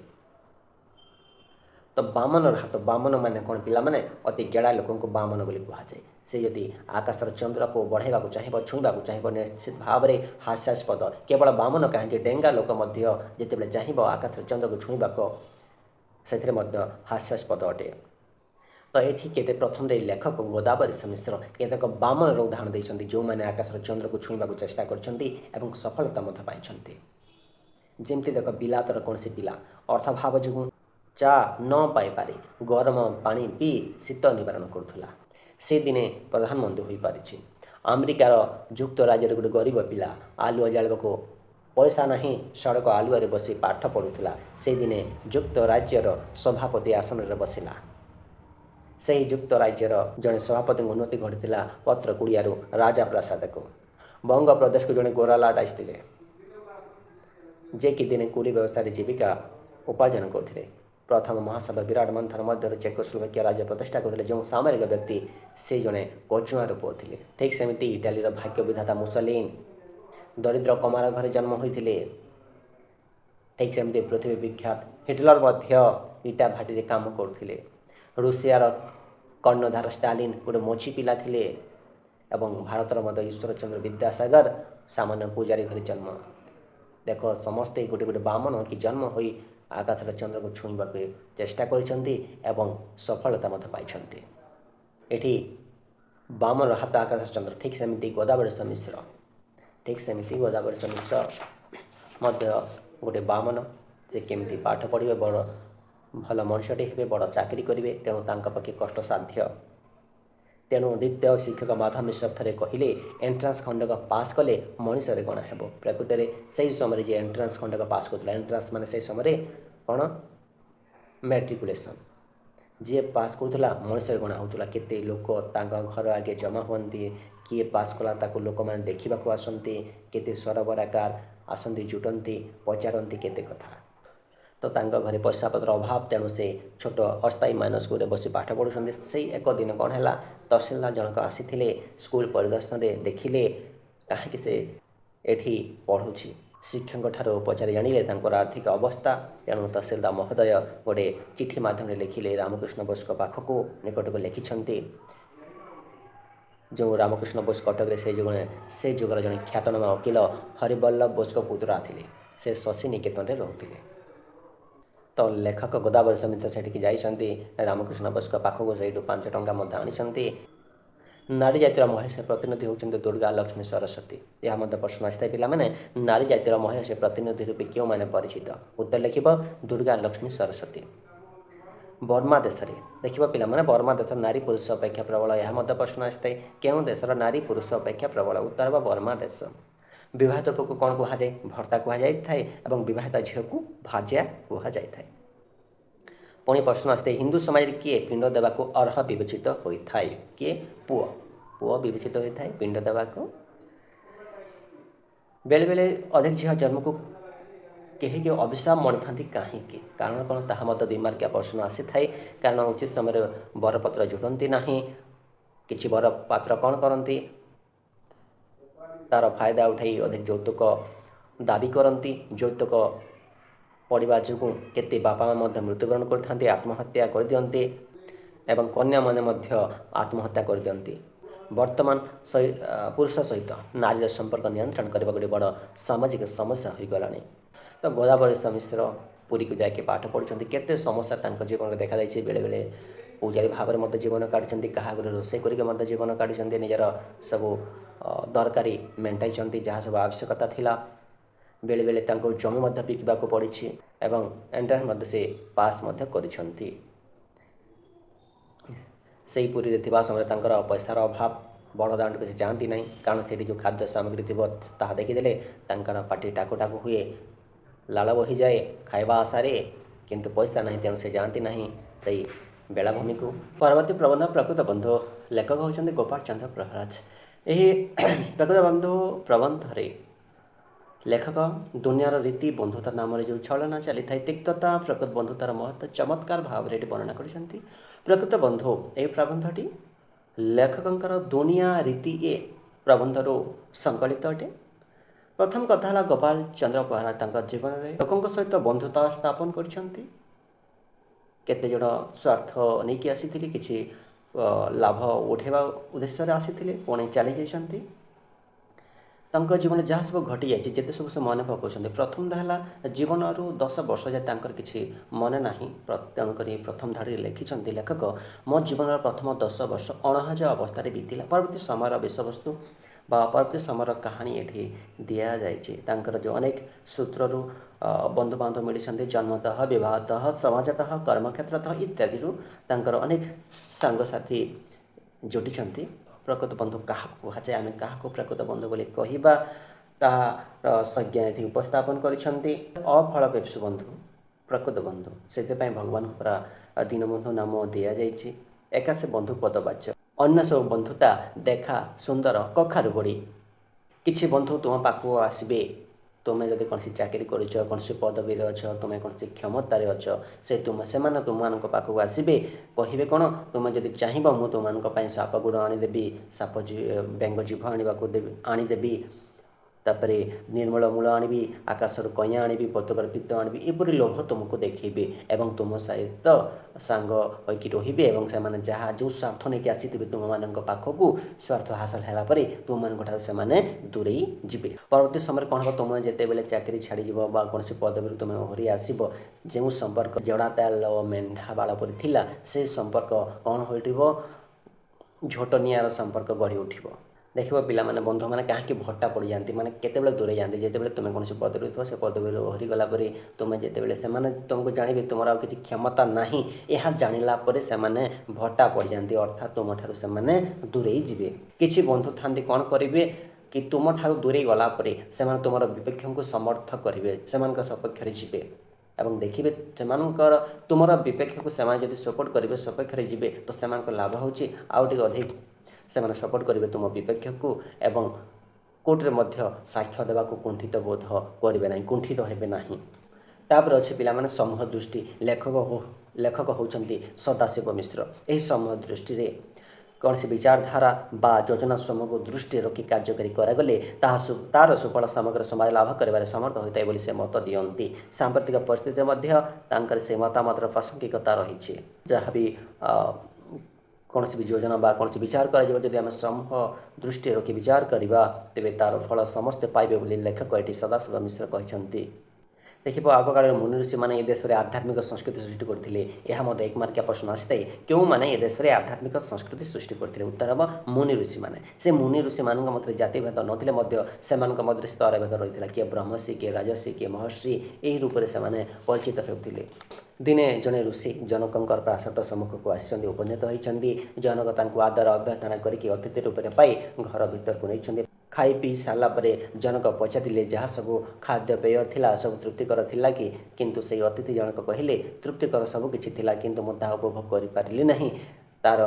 ତ ବାମନର ହାତ, ବାମନ ମାନେ କ'ଣ? ପିଲାମାନେ ଅତି ଗେଡ଼ା ଲୋକଙ୍କୁ ବାମନ ବୋଲି କୁହାଯାଏ। ସେ ଯଦି ଆକାଶର ଚନ୍ଦ୍ରକୁ ବଢ଼ାଇବାକୁ ଚାହିଁବ, ଛୁଇଁବାକୁ ଚାହିଁବ, ନିଶ୍ଚିତ ଭାବରେ ହାସ୍ୟାସ୍ପଦ। କେବଳ ବାମନ କାହିଁକି, ଡେଙ୍ଗା ଲୋକ ମଧ୍ୟ ଯେତେବେଳେ ଚାହିଁବ ଆକାଶର ଚନ୍ଦ୍ରକୁ ଛୁଇଁବାକୁ, ସେଥିରେ ମଧ୍ୟ ହାସ୍ୟାସ୍ପଦ ଅଟେ। ତ ଏଠି ପ୍ରଥମରେ ଲେଖକ ଗୋଦାବରୀଶ ମିଶ୍ର କେତେକ ବାମନର ଉଦାହରଣ ଦେଇଛନ୍ତି, ଯେଉଁମାନେ ଆକାଶର ଚନ୍ଦ୍ରକୁ ଛୁଇଁବାକୁ ଚେଷ୍ଟା କରିଛନ୍ତି ଏବଂ ସଫଳତା ମଧ୍ୟ ପାଇଛନ୍ତି। ଯେମିତି ଦେଖ, ବିଲାତର କୌଣସି ପିଲା ଅର୍ଥାଭାବ ଯୋଗୁଁ ଚା ନ ପାଇପାରି ଗରମ ପାଣି ପିଇ ଶୀତ ନିବାରଣ କରୁଥିଲା, ସେ ଦିନେ ପ୍ରଧାନମନ୍ତ୍ରୀ ହୋଇପାରିଛି। ଆମେରିକାର ଯୁକ୍ତରାଜ୍ୟରେ ଗୋଟେ ଗରିବ ପିଲା ଆଲୁଅ ଜାଳିବାକୁ ପଇସା ନାହିଁ, ସଡ଼କ ଆଲୁଅରେ ବସି ପାଠ ପଢ଼ୁଥିଲା, ସେ ଦିନେ ଯୁକ୍ତରାଜ୍ୟର ସଭାପତି ଆସନରେ ବସିଲା। ସେହି ଯୁକ୍ତରାଜ୍ୟର ଜଣେ ସଭାପତିଙ୍କ ଉନ୍ନତି ଘଟିଥିଲା ପତ୍ର କୁଡ଼ିଆରୁ ରାଜପ୍ରାସାଦକୁ। ବଙ୍ଗ ପ୍ରଦେଶକୁ ଜଣେ ଗୋରାଲାଟ ଆସିଥିଲେ, ଯେ କି ଦିନେ କୁଲି ବ୍ୟବସାୟରେ ଜୀବିକା ଉପାର୍ଜନ କରୁଥିଲେ। प्रथम महासभा विराट मंथन मध्य चेकोस्लोवाकिया राज्य प्रतिष्ठा करते जो सामरिक व्यक्ति से जड़े कोचुआर पुओ थे। ठीक सेमती इटालीर भाग्य विधाता मुसलिन दरिद्र कमार घरे जन्म होते। ठीक सेमती पृथ्वी विख्यात हिटलर इटा भाटी काम करते। रूसियार कर्णधार स्टालिन गोटे मोची पिला थे एवं भारतर मध्य ईश्वर चंद्र विद्यासागर सामान्य पूजारी घर जन्म। देख समस्ते गोटे गोटे बामन कि जन्म हो आकाश चंद्र को छुईवा चेष्टा कर सफलता पाई। एठी बामन हाथ आकाश चंद्र ठीक सेमती गोदावरी मिश्र ठीक सेमती गोदावरी मिश्र गोटे बामन से केमती पाठ पढ़े बड़ भल मनुष्यटे हे बड़ चाकरी करेंगे तेणु तांका पक्षे कष्टसाध्य। तेणु द्वितीय शिक्षक माधव मिश्र थे कहले एंट्रांस खंडक पास कले मनीषरे गणा हेब। प्रकृत में से समय जे एंट्रांस खंडक पास करता एंट्रांस मान से समय कौन मैट्रिकुलेसन जी पास करूला मनीषरे गणा होता। केते लोक घर आगे जमा हुए किए पास कला ताको लोक मैंने देखा आसती केते सरबराकार आसती जुटती पचारती केते कथा तो तांका घरे पैसा पत्र अभाव तेणु से छोट अस्थायी माइनस स्कूल बसी पाठ पढ़ुं से एक दिन कौन है तहसीलदार जनक आसी स्कूल परिदर्शन देखिले कहीं से एठी पढ़ुची शिक्षक ठार पचारि जानिले तांकर आर्थिक अवस्था तेणु तहसीलदार महोदय गोटे चिठी माध्यम लिखिले रामकृष्ण बोस पाखक निकट को लिखिं जो रामकृष्ण बोस कटक से जुगर जड़े ख्यातनामा वकील हरिवल्लभ बोस पुतरा थे से शशि निकेतन में रोते। तो लेखक गोदावरी मिश्र से जाइछन्ति रामकृष्ण बोस पाखक से 5 टंका आनी। नारी जातिर महेश प्रतिनिधि होती दुर्गा लक्ष्मी सरस्वती यह प्रश्न आसता है पाने नारी जातिर महेश प्रतिनिधि रूपे क्यों मैंने परिचित उत्तर लिख दुर्गा लक्ष्मी सरस्वती। बर्मा देश में देखा पाने बर्मा देश नारी पुरुष अपेक्षा प्रबल यह प्रश्न आसता है क्यों देशर नारी पुरुष अपेक्षा प्रबल उत्तर हे बर्मा देश। विवाहित पुओ को कौन कहुए भर्ता कहुए और विवाहित झील को भाजिया कहुए। पुणी प्रश्न आसते हिंदू समाज किए पिंड देवा को अर्ह विवेचित होता है किए पुओ पुओ विवेचित होता है पिंड देवा को। बेले बेले अधिक झील जन्म को कहीं के अभिशाप मणि था कहीं कारण कौन ताहा मत 2 मार्किया प्रश्न आसी थाए कारण उचित समय बरपत्र जुटती ना कि बर पात्र कौन करती तार फायदा उठाई अधिक यौतुक दाबी करती यौतुक पढ़ा जो केते बापा माँ मृत्युवरण करते आत्महत्या कर दियंते एवं कन्या माने आत्महत्या कर दियंती। वर्तमान पुरुष सहित नारी संपर्क नियंत्रण करने गोटे बड़ सामाजिक समस्या हो गला। तो गोदावरी मिश्र पुरी को जाके पाठ पढ़ुं केते समस्या तांको जीवन में देखा जाइए बेले बेले पूजारी भाव में जीवन काढ़ी क्या रोसे कर जीवन काढ़ी निजर सब दरकारी मेटाई जहाँ सब आवश्यकता थिला बेले बेले तांको जमी बिकवा पड़ी एवं एंट्रांस से पास करिसेंती। से पुरी थी समय पैसार अभाव बड़ दाण्ड को जाती ना कारण से जो खाद्य सामग्री थी ताहा देखीदे पार्टी टाकू टाकू हुए लाल बही जाए खाइबा आशारे किंतु पैसा नहीं तेणु से जाती ना से बेलाभूमि को। परवर्ती प्रबंध प्रकृत बंधु लेखक होती गोपाल चंद्र प्रहराज। यही प्रकृत बंधु प्रबंध लेखक दुनियार रीति बंधुता नाम जो छलना चली था तिक्तता प्रकृत बंधुतार महत्व चमत्कार भाव में वर्णना कर प्रकृत बंधु यह प्रबंधटी लेखकंकर दुनिया रीति ए प्रबंधर संकलित अटे। प्रथम कथा है गोपाल चंद्र प्रहराज जीवन में लोकों सहित बंधुता स्थापन करते जन स्वार्थ नहीं आसी किसी लाभ उठेवा उद्देश्य आसी पुणी चली जाती जीवन जहाँ सब घटी जाए जिते सब से मन पकाउछन्ति प्रथम है जीवन रु 10 वर्ष जाए किसी मन ना तेणुक प्रथम धाड़ी लिखिं लेखक मो जीवन प्रथम 10 वर्ष अणहज अवस्था बीतला परवर्ती समय विषयवस्तु परवर्ती समय कहानी ये दि जाइए जो अनेक सूत्र बंधु बांधव मिली जन्मतः विवाहतः समाजतः कर्मक्षेत्रतः इत्यादि अनेक सांगसाथी जोटी प्रकृत बंधु क्या कहुए आम क्या प्रकृत बंधु बोली कहवा तार संज्ञा ये उपस्थापन करफलपेक्षु बंधु प्रकृत बंधु से भगवान पूरा दीनबंधु नाम दि जाइए एकासे बंधु पदवाच्य अन्य सब बंधुता देखा सुंदर कखारु बड़ी किसी बंधु तुम पाखु आसबे तुम्हें जदि कौन चाकरी कर कौन पदवी अच्छ तुम्हें कौन क्षमतार अच्छ से तुम पाखक आसबे कहे कौन तुम्हें जदि चाहब मुझे तुम साप गुड़ आनीदेवी साप बेंग जीभ आनीदेवी तापर निर्मल मूल आनी आकाशर कईया आनी पतकर पित्त आनी एपरी लोभ तुमको देखिए और तुम सहित सांग होकि रे और से जहाँ जो स्वार्थ नहीं आसी तुम मान पाखक स्वार्थ हासिल होगापर तुम मान से दूरे जी परवर्त समय कौन हम तुम जिते चाकरी छाड़ कौन पदवी तुम ओहरी आसब जो संपर्क जड़ा तेल मेढ़ा बाड़ पर से संपर्क कौन हो झोटनियार संपर्क गढ़ी उठ देख पाने बंधु मैंने कहीं भट्टा पड़ जाती मैंने केत दूरे जाती जिते तुम्हें कौन पदवी थो से पदवी ओहरी गलापर तुम्हें जिते से तुमको जानवे तुम आ कि क्षमता ना यह जानला से भट्टा पड़ जाती अर्थात तुम ठार से दूरे जी किसी बंधु था कौन करेंगे कि तुम ठार दूरे गलापर से तुम विपक्ष को समर्थ करेंगे से सपक्ष जी एवं देखिए से तुम विपक्ष को से सपोर्ट करेंगे सपक्ष जी तो से लाभ होची अधिक से सपोर्ट करेंगे तुम विपक्ष को एवं कोर्टे मध्य साक्ष्य देवा कुंठित बोध करेंगे ना कुंठित हेबे ना तापर अच्छे पिला समूह दृष्टि लेखक होती सदाशिव मिश्र यही समूह दृष्टि कौन सी विचारधारा बा योजना समूह को दृष्टि रखी कार्यकारी करागले तार सुफल समग्र समाज लाभ कर समर्थ होता है से मत दियंती सांप्रतिक परिस्थिति से मतामतर प्रासंगिकता रही जहाँ भी कौन भी योजना बा कौन विचार करा आम समूह दृष्टि रखी विचार करवा तेरे तार फल समस्ते पाइबे बोली लेखक ये सदाशिव मिश्र कहते देखिए आगकाल मुनि ऋषि मैंने देश में आध्यात्मिक संस्कृति सृष्टि करते हैं एक मार्किया प्रश्न आसी क्यों मैंने ये देश में आध्यात्मिक संस्कृति सृष्टि करते उत्तर हम मुनि ऋषि मैंने से मुनि ऋषि मान मध्य जातिभेद नथिले स्तर भेद रही है किए ब्रह्मषि किए राजसी किए महर्षि यही रूप से परिचित होते दिने जड़े ऋषि जनकों प्रासाद सम्मुख को आसी उपनीत होती जनक आदर अभ्यर्थना करके अतिथि रूप में पाई घर भीतर को नहीं खाई पी सारापर जनक पचारे जहाँ सब खाद्यपेय थिला सब तृप्तिकर थिला कि किंतु से अतिथि जनक कहले तृप्तिकर सब किछि थिला किंतु मु ताहा उपभोग करि पारिली नहीं तार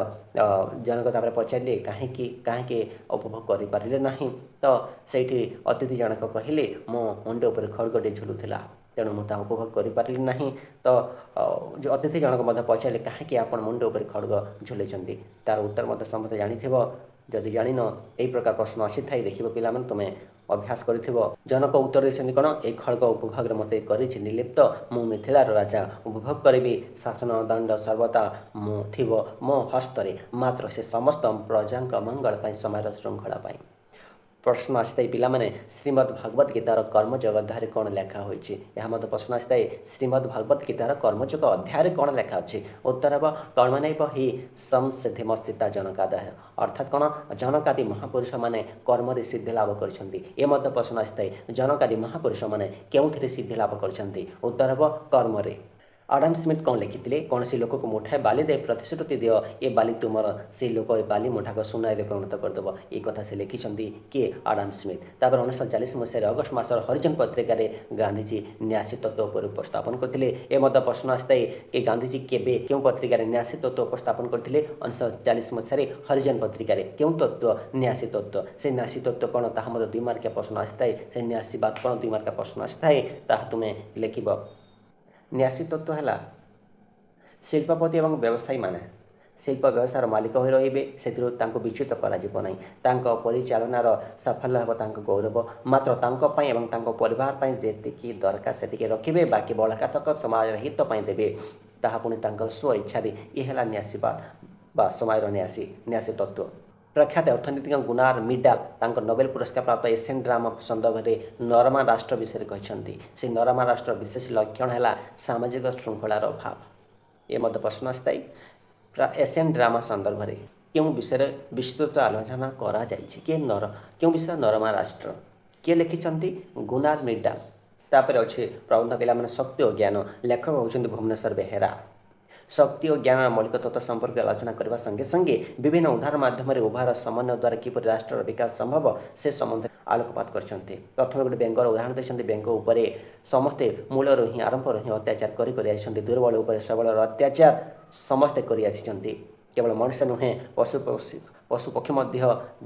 जनक तापर पचारे कहीं उपभोग करि पारिले नहीं तो सेठी अतिथि जनक कहले मो मुंड उपर खड़गटे झुलुथिला तेणु मुझे उपभोग करें ना तो जो अतिथि जनक मत पचारे कहीं आप मुंड उपर खड़ग झुले तार उत्तर मत समस्त जानी जदि जान यही प्रकार प्रश्न आसी था देख पिला तुम्हें अभ्यास कर जनक उत्तर देते कौन ये खड़ग उपभोग मत निर्लिप्त मु मिथिलार राजा उपभोग करी शासन दंड सर्वदा मो हस्तरे मात्र से समस्त प्रजा मंगल समय श्रृंखला प्रश्न आसी पाने श्रीमद् भागवत गीतार कर्मयोग अध्याय कौन लेखा होती मत प्रश्न आसी श्रीमद् भागवत गीतार कर्मयोग अध्याय कौन लेखा अच्छी उत्तर हम कर्मनैव हि संसिद्धिमस्थिता जनकादय अर्थात कौन जनकादि महापुरुष मैंने कर्म सिद्धि लाभ कर मत प्रश्न आसी जनकादि महापुरुष मैंने क्यों सिद्धि लाभ कर उत्तर हम कर्म आडम स्मिथ कौन लिखी कौन सी लोक को मुठाए बाली दे प्रतिश्रुति दियो ये बाली तुमर से लोक ये बाली मुठा को सुनाई परिणत करदेव ये कथा से लिखिं किए आडम स्मिथ तापर 1940 मसीह अगस्ट मासर हरिजन पत्रिकार गांधीजी न्यासी तत्व पर उपस्थापन करते ए मत प्रश्न आसता कि गांधीजी केबे क्यों पत्रिकार न्यासी तत्व उपस्थापन करते 1940 मसीह हरिजन पत्रिकार क्यों तत्व न्यासी तत्व से न्यासी तत्व कौन ताहा मत 2 मार्किया प्रश्न आसता से न्यासीवाद कौन 2 मार्किया प्रश्न आसता तुम्हें लिख न्यासी तत्व है शिल्पपति और व्यवसायी माने शिल्प व्यवसायर मालिक हो रे से विच्युत कर परिचालनार साफल्य हम गौरव मात्र परिवार जी दरकार से रखिए बाकी बड़का तक समाज हित देवे ताहा पुणी स्व इच्छा ये है न्यासीवाद बा समय न्यासी तत्व प्रख्यात अर्थनीतिज्ञ गुनार मिडाल नोबेल पुरस्कार प्राप्त एशियन ड्रामा संदर्भ में नरमा राष्ट्र विषय कहते से नरमा राष्ट्र विशेष लक्षण है सामाजिक श्रृंखलार अभाव ये मत प्रश्न आसता एशियन ड्रामा संदर्भ में क्यों विषय विस्तृत आलोचना करा किए क्यों विषय नरमा राष्ट्र किए लिखिं गुनार मिडाल तापर अच्छे प्रबंध पिला शक्ति और ज्ञान लेखक होती भुवनेश्वर बेहेरा शक्ति और ज्ञान मौलिक तत्व संपर्क आलोचना करने संगे संगे विभिन्न उदाहरण माध्यम उभयर समन्वय द्वारा किपर राष्ट्र विकास संभव से संबंध आलोकपात करते प्रथम गोटे बैंकर उदाहरण देते बैंक उपर समस्ते मूलर ही आरंभ ही अत्याचार कर दुर्बल उपर सबल अत्याचार समस्ते कर केवल मनुष्य नुहे पशु ପଶୁପକ୍ଷୀ ମଧ୍ୟ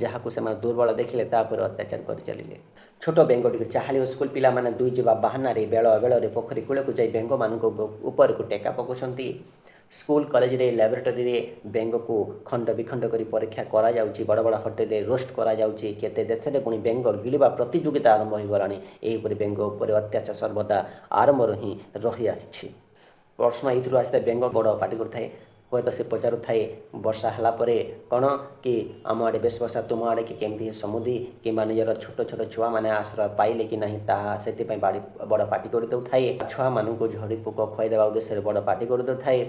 ଯାହାକୁ ସେମାନେ ଦୁର୍ବଳ ଦେଖିଲେ ତାପରେ ଅତ୍ୟାଚାର କରି ଚାଲିଲେ। ଛୋଟ ବେଙ୍ଗଟିକୁ ଚାହାଳି ଓ ସ୍କୁଲ ପିଲାମାନେ ଦୁଇ ଯିବା ବାହାନାରେ ବେଳ ବେଳରେ ପୋଖରୀ କୂଳକୁ ଯାଇ ବେଙ୍ଗମାନଙ୍କ ଉପରକୁ ଟେକା ପକାଉଛନ୍ତି। ସ୍କୁଲ କଲେଜରେ ଲାବୋରେଟୋରୀରେ ବେଙ୍ଗକୁ ଖଣ୍ଡ ବିଖଣ୍ଡ କରି ପରୀକ୍ଷା କରାଯାଉଛି। ବଡ଼ ବଡ଼ ହୋଟେଲରେ ରୋଷ୍ଟ କରାଯାଉଛି। କେତେ ଦେଶରେ ପୁଣି ବେଙ୍ଗ ଗିଳିବା ପ୍ରତିଯୋଗିତା ଆରମ୍ଭ ହୋଇଗଲାଣି। ଏହିପରି ବେଙ୍ଗ ଉପରେ ଅତ୍ୟାଚାର ସର୍ବଦା ଆରମ୍ଭରୁ ହିଁ ରହିଆସିଛି। ପ୍ରଶ୍ନ ଏଇଥିରୁ ଆସିଥାଏ, ବେଙ୍ଗ ବଡ଼ ପାଟି କରୁଥାଏ। ହୁଏତ ସେ ପଚାରୁଥାଏ ବର୍ଷା ହେଲା ପରେ କ'ଣ କି ଆମ ଆଡ଼େ ବେଶ ବର୍ଷା, ତୁମ ଆଡ଼େ କି କେମିତି ସମୁଦି କିମ୍ବା ନିଜର ଛୋଟ ଛୋଟ ଛୁଆମାନେ ଆଶ୍ରୟ ପାଇଲେ କି ନାହିଁ ତାହା ସେଥିପାଇଁ ବଡ଼ ପାଟି କରିଦେଉଥାଏ। ଛୁଆମାନଙ୍କୁ ଝଡ଼ି ପୋକ ଖୁଆଇଦେବା ଉଦ୍ଦେଶ୍ୟରେ ବଡ଼ ପାଟି କରିଦେଉଥାଏ।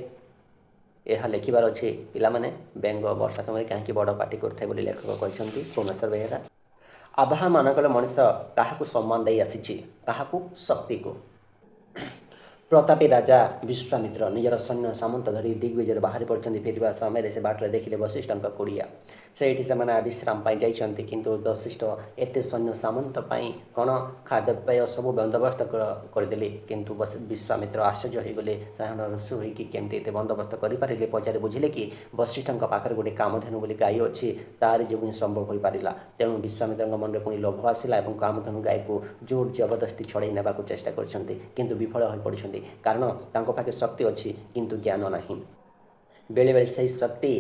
ଏହା ଲେଖିବାର ଅଛି ପିଲାମାନେ, ବେଙ୍ଗ ବର୍ଷା ସମୟରେ କାହିଁକି ବଡ଼ ପାଟି କରୁଥାଏ ବୋଲି ଲେଖକ କହିଛନ୍ତି ସୋମେଶ୍ୱର ବେହେରା। ଆବାହମାନଙ୍କରେ ମଣିଷ କାହାକୁ ସମ୍ମାନ ଦେଇ ଆସିଛି? କାହାକୁ? ଶକ୍ତିକୁ। ପ୍ରତାପୀ ରାଜା ବିଶ୍ୱାମିତ୍ର ନିଜର ସୈନ୍ୟ ସାମନ୍ତ ଧରି ଦିଗ୍ବିଜୟରେ ବାହାରି ପଡ଼ିଛନ୍ତି। ଫେରିବା ସମୟରେ ସେ ବାଟରେ ଦେଖିଲେ ବଶିଷ୍ଠଙ୍କ କୁଡ଼ିଆ। ସେଇଠି ସେମାନେ ବିଶ୍ରାମ ପାଇଁ ଯାଇଛନ୍ତି। କିନ୍ତୁ ବଶିଷ୍ଠ ଏତେ ସୈନ୍ୟ ସାମନ୍ତ ପାଇଁ କ'ଣ ଖାଦ୍ୟପେୟ ସବୁ ବନ୍ଦୋବସ୍ତ କରିଦେଲେ। କିନ୍ତୁ ବିଶ୍ୱାମିତ୍ର ଆଶ୍ଚର୍ଯ୍ୟ ହୋଇଗଲେ। ସାଧାରଣ ଋଷି ହୋଇକି କେମିତି ଏତେ ବନ୍ଦୋବସ୍ତ କରିପାରିଲେ? ପଚାରି ବୁଝିଲେ କି ବଶିଷ୍ଠଙ୍କ ପାଖରେ ଗୋଟିଏ କାମଧେନୁ ବୋଲି ଗାଈ ଅଛି। ତାରି ଯୋଗୁଁ ହିଁ ସମ୍ଭବ ହୋଇପାରିଲା। ତେଣୁ ବିଶ୍ୱାମିତ୍ରଙ୍କ ମନରେ ପୁଣି ଲୋଭ ଆସିଲା ଏବଂ କାମଧେନୁ ଗାଈକୁ ଜୋର ଜବରଦସ୍ତି ଛଡ଼େଇ ନେବାକୁ ଚେଷ୍ଟା କରିଛନ୍ତି। କିନ୍ତୁ ବିଫଳ ହୋଇପଡ଼ିଛନ୍ତି। କାରଣ ତାଙ୍କ ପାଖରେ ଶକ୍ତି ଅଛି କିନ୍ତୁ ଜ୍ଞାନ ନାହିଁ। ବେଳେବେଳେ ସେହି ଶକ୍ତି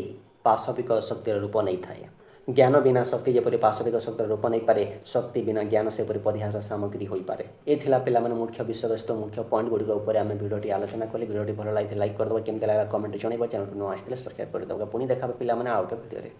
ପାଶବିକ ଶକ୍ତିର ରୂପ ନେଇଥାଏ। ଜ୍ଞାନ ବିନା ଶକ୍ତି ଯେପରି ପାଶବିକ ଶକ୍ତିର ରୂପ ନେଇପାରେ, ଶକ୍ତି ବିନା ଜ୍ଞାନ ସେପରି ପରିହାର ସାମଗ୍ରୀ ହୋଇପାରେ। ଏ ଥିଲା ପିଲାମାନେ ମୁଖ୍ୟ ବିଷୟବସ୍ତୁ, ମୁଖ୍ୟ ପଏଣ୍ଟ ଗୁଡ଼ିକ ଉପରେ ଆମେ ଭିଡ଼ିଓଟି ଆଲୋଚନା କଲି। ଭିଡ଼ିଓଟି ଭଲ ଲାଗିଥିଲେ ଲାଇକ୍ କରିଦେବ, କେମିତି ଲାଗିଲା କମେଣ୍ଟ ଜଣାଇବ। ଚ୍ୟାନେଲକୁ ନ ଆସିଥିଲେ ସବସ୍କ୍ରାଇବ୍ କରିଦେବ। ପୁଣି ଦେଖାବେ ପିଲାମାନେ ଆଉ ଏକ ଭିଡ଼ିଓରେ।